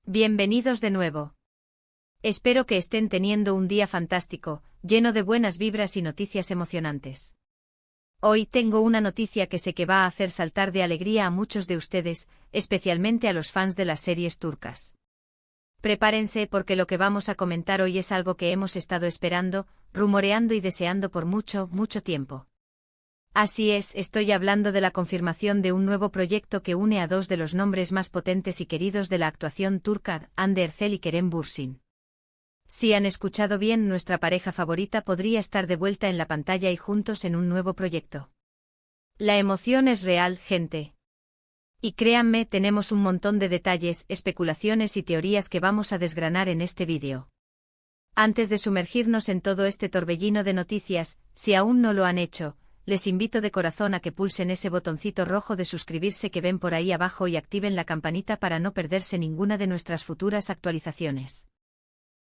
Bienvenidos de nuevo. Espero que estén teniendo un día fantástico, lleno de buenas vibras y noticias emocionantes. Hoy tengo una noticia que sé que va a hacer saltar de alegría a muchos de ustedes, especialmente a los fans de las series turcas. Prepárense porque lo que vamos a comentar hoy es algo que hemos estado esperando, rumoreando y deseando por mucho, mucho tiempo. Así es, estoy hablando de la confirmación de un nuevo proyecto que une a dos de los nombres más potentes y queridos de la actuación turca, Hande Erçel y Kerem Bürsin. Si han escuchado bien, nuestra pareja favorita podría estar de vuelta en la pantalla y juntos en un nuevo proyecto. La emoción es real, gente. Y créanme, tenemos un montón de detalles, especulaciones y teorías que vamos a desgranar en este vídeo. Antes de sumergirnos en todo este torbellino de noticias, si aún no lo han hecho, les invito de corazón a que pulsen ese botoncito rojo de suscribirse que ven por ahí abajo y activen la campanita para no perderse ninguna de nuestras futuras actualizaciones.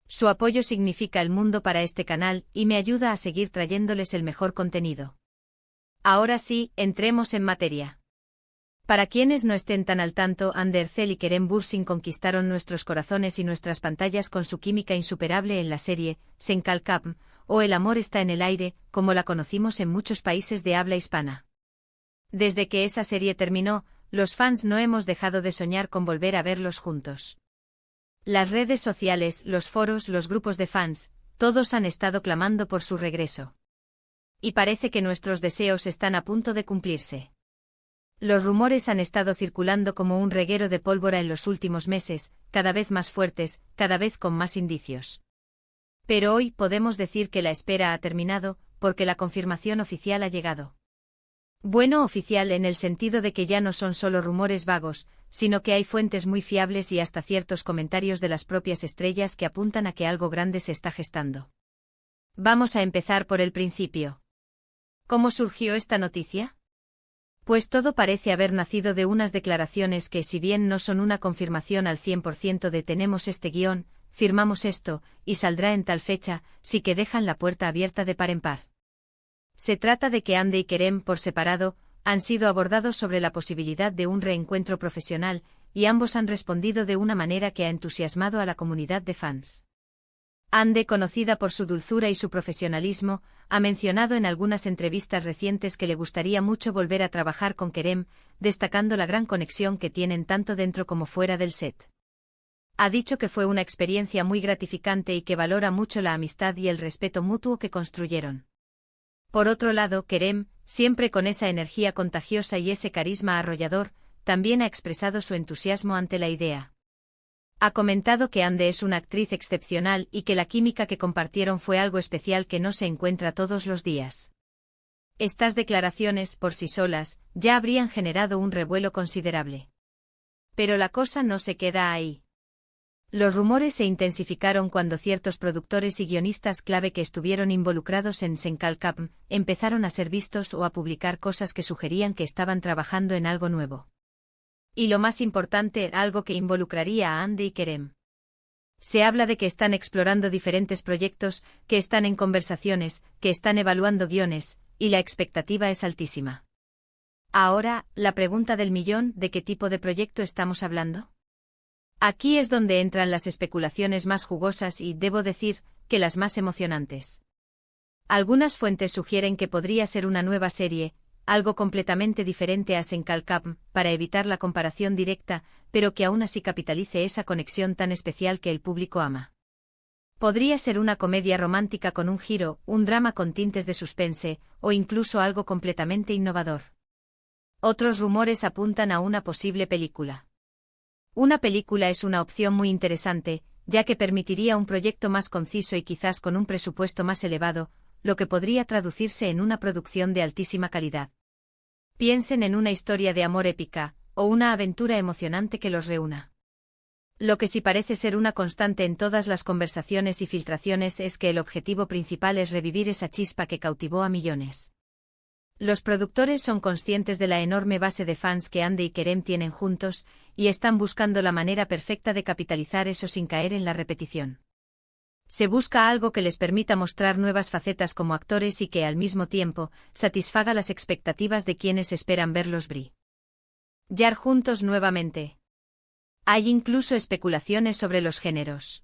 Su apoyo significa el mundo para este canal y me ayuda a seguir trayéndoles el mejor contenido. Ahora sí, entremos en materia. Para quienes no estén tan al tanto, Hande Erçel y Kerem Bürsin conquistaron nuestros corazones y nuestras pantallas con su química insuperable en la serie Sen Kalkam, o El amor está en el aire, como la conocimos en muchos países de habla hispana. Desde que esa serie terminó, los fans no hemos dejado de soñar con volver a verlos juntos. Las redes sociales, los foros, los grupos de fans, todos han estado clamando por su regreso. Y parece que nuestros deseos están a punto de cumplirse. Los rumores han estado circulando como un reguero de pólvora en los últimos meses, cada vez más fuertes, cada vez con más indicios. Pero hoy podemos decir que la espera ha terminado, porque la confirmación oficial ha llegado. Bueno, oficial en el sentido de que ya no son solo rumores vagos, sino que hay fuentes muy fiables y hasta ciertos comentarios de las propias estrellas que apuntan a que algo grande se está gestando. Vamos a empezar por el principio. ¿Cómo surgió esta noticia? Pues todo parece haber nacido de unas declaraciones que, si bien no son una confirmación al 100% de tenemos este guión, firmamos esto, y saldrá en tal fecha, sí que dejan la puerta abierta de par en par. Se trata de que Hande y Kerem, por separado, han sido abordados sobre la posibilidad de un reencuentro profesional, y ambos han respondido de una manera que ha entusiasmado a la comunidad de fans. Hande, conocida por su dulzura y su profesionalismo, ha mencionado en algunas entrevistas recientes que le gustaría mucho volver a trabajar con Kerem, destacando la gran conexión que tienen tanto dentro como fuera del set. Ha dicho que fue una experiencia muy gratificante y que valora mucho la amistad y el respeto mutuo que construyeron. Por otro lado, Kerem, siempre con esa energía contagiosa y ese carisma arrollador, también ha expresado su entusiasmo ante la idea. Ha comentado que Hande es una actriz excepcional y que la química que compartieron fue algo especial que no se encuentra todos los días. Estas declaraciones, por sí solas, ya habrían generado un revuelo considerable. Pero la cosa no se queda ahí. Los rumores se intensificaron cuando ciertos productores y guionistas clave que estuvieron involucrados en Sen Kalkam empezaron a ser vistos o a publicar cosas que sugerían que estaban trabajando en algo nuevo. Y lo más importante, algo que involucraría a Hande y Kerem. Se habla de que están explorando diferentes proyectos, que están en conversaciones, que están evaluando guiones, y la expectativa es altísima. Ahora, la pregunta del millón, ¿de qué tipo de proyecto estamos hablando? Aquí es donde entran las especulaciones más jugosas y, debo decir, que las más emocionantes. Algunas fuentes sugieren que podría ser una nueva serie, algo completamente diferente a Sen Kalkam, para evitar la comparación directa, pero que aún así capitalice esa conexión tan especial que el público ama. Podría ser una comedia romántica con un giro, un drama con tintes de suspense, o incluso algo completamente innovador. Otros rumores apuntan a una posible película. Una película es una opción muy interesante, ya que permitiría un proyecto más conciso y quizás con un presupuesto más elevado, lo que podría traducirse en una producción de altísima calidad. Piensen en una historia de amor épica, o una aventura emocionante que los reúna. Lo que sí parece ser una constante en todas las conversaciones y filtraciones es que el objetivo principal es revivir esa chispa que cautivó a millones. Los productores son conscientes de la enorme base de fans que Hande y Kerem tienen juntos, y están buscando la manera perfecta de capitalizar eso sin caer en la repetición. Se busca algo que les permita mostrar nuevas facetas como actores y que, al mismo tiempo, satisfaga las expectativas de quienes esperan verlos brillar juntos nuevamente. Hay incluso especulaciones sobre los géneros.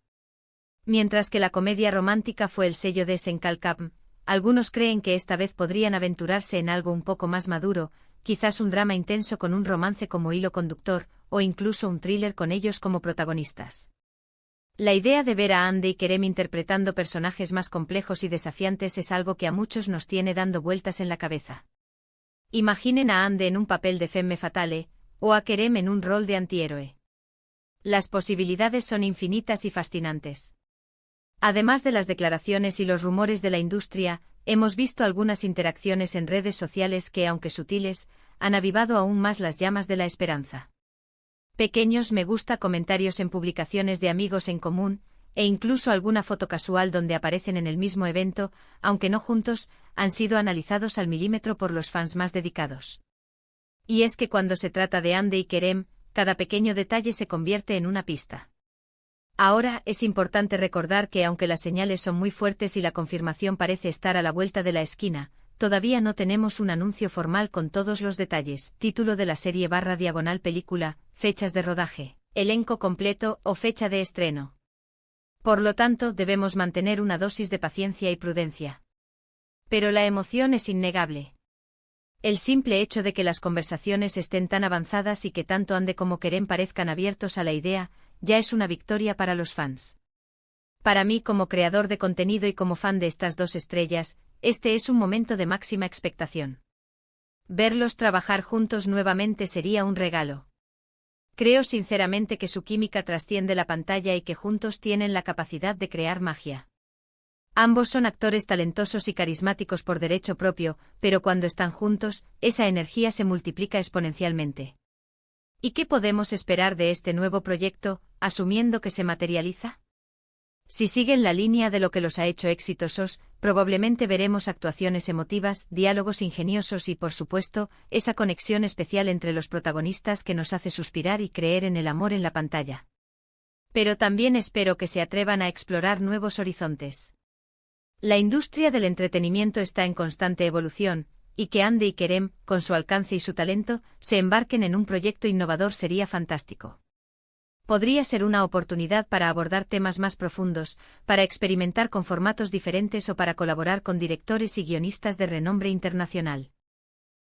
Mientras que la comedia romántica fue el sello de Senkalkapm, algunos creen que esta vez podrían aventurarse en algo un poco más maduro, quizás un drama intenso con un romance como hilo conductor, o incluso un thriller con ellos como protagonistas. La idea de ver a Hande y Kerem interpretando personajes más complejos y desafiantes es algo que a muchos nos tiene dando vueltas en la cabeza. Imaginen a Hande en un papel de femme fatale, o a Kerem en un rol de antihéroe. Las posibilidades son infinitas y fascinantes. Además de las declaraciones y los rumores de la industria, hemos visto algunas interacciones en redes sociales que, aunque sutiles, han avivado aún más las llamas de la esperanza. Pequeños me gusta, comentarios en publicaciones de amigos en común, e incluso alguna foto casual donde aparecen en el mismo evento, aunque no juntos, han sido analizados al milímetro por los fans más dedicados. Y es que cuando se trata de Hande y Kerem, cada pequeño detalle se convierte en una pista. Ahora, es importante recordar que aunque las señales son muy fuertes y la confirmación parece estar a la vuelta de la esquina, todavía no tenemos un anuncio formal con todos los detalles, título de la serie / película, fechas de rodaje, elenco completo o fecha de estreno. Por lo tanto, debemos mantener una dosis de paciencia y prudencia. Pero la emoción es innegable. El simple hecho de que las conversaciones estén tan avanzadas y que tanto Hande como Kerem parezcan abiertos a la idea, ya es una victoria para los fans. Para mí, como creador de contenido y como fan de estas dos estrellas, este es un momento de máxima expectación. Verlos trabajar juntos nuevamente sería un regalo. Creo sinceramente que su química trasciende la pantalla y que juntos tienen la capacidad de crear magia. Ambos son actores talentosos y carismáticos por derecho propio, pero cuando están juntos, esa energía se multiplica exponencialmente. ¿Y qué podemos esperar de este nuevo proyecto, asumiendo que se materializa? Si siguen la línea de lo que los ha hecho exitosos, probablemente veremos actuaciones emotivas, diálogos ingeniosos y, por supuesto, esa conexión especial entre los protagonistas que nos hace suspirar y creer en el amor en la pantalla. Pero también espero que se atrevan a explorar nuevos horizontes. La industria del entretenimiento está en constante evolución, y que Hande y Kerem, con su alcance y su talento, se embarquen en un proyecto innovador sería fantástico. Podría ser una oportunidad para abordar temas más profundos, para experimentar con formatos diferentes o para colaborar con directores y guionistas de renombre internacional.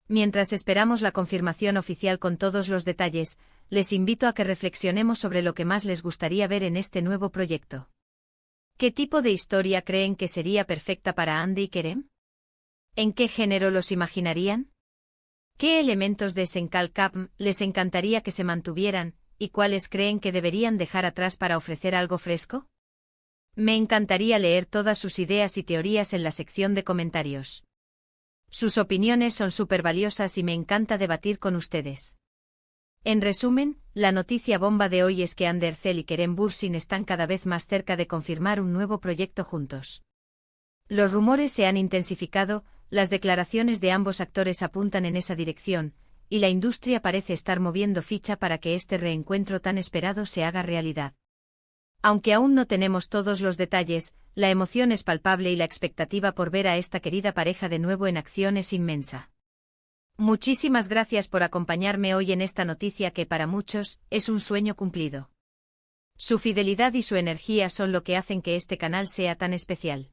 Mientras esperamos la confirmación oficial con todos los detalles, les invito a que reflexionemos sobre lo que más les gustaría ver en este nuevo proyecto. ¿Qué tipo de historia creen que sería perfecta para Hande y Kerem? ¿En qué género los imaginarían? ¿Qué elementos de Senkalkapm les encantaría que se mantuvieran, y cuáles creen que deberían dejar atrás para ofrecer algo fresco? Me encantaría leer todas sus ideas y teorías en la sección de comentarios. Sus opiniones son súper valiosas y me encanta debatir con ustedes. En resumen, la noticia bomba de hoy es que Hande Erçel y Kerem Bürsin están cada vez más cerca de confirmar un nuevo proyecto juntos. Los rumores se han intensificado, las declaraciones de ambos actores apuntan en esa dirección, y la industria parece estar moviendo ficha para que este reencuentro tan esperado se haga realidad. Aunque aún no tenemos todos los detalles, la emoción es palpable y la expectativa por ver a esta querida pareja de nuevo en acción es inmensa. Muchísimas gracias por acompañarme hoy en esta noticia que para muchos es un sueño cumplido. Su fidelidad y su energía son lo que hacen que este canal sea tan especial.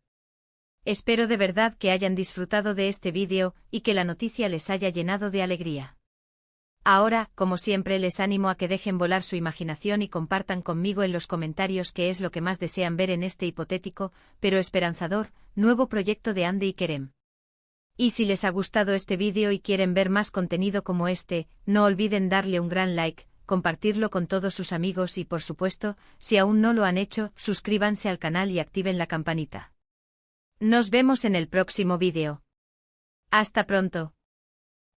Espero de verdad que hayan disfrutado de este vídeo y que la noticia les haya llenado de alegría. Ahora, como siempre, les animo a que dejen volar su imaginación y compartan conmigo en los comentarios qué es lo que más desean ver en este hipotético, pero esperanzador, nuevo proyecto de Hande y Kerem. Y si les ha gustado este vídeo y quieren ver más contenido como este, no olviden darle un gran like, compartirlo con todos sus amigos y, por supuesto, si aún no lo han hecho, suscríbanse al canal y activen la campanita. Nos vemos en el próximo vídeo. Hasta pronto.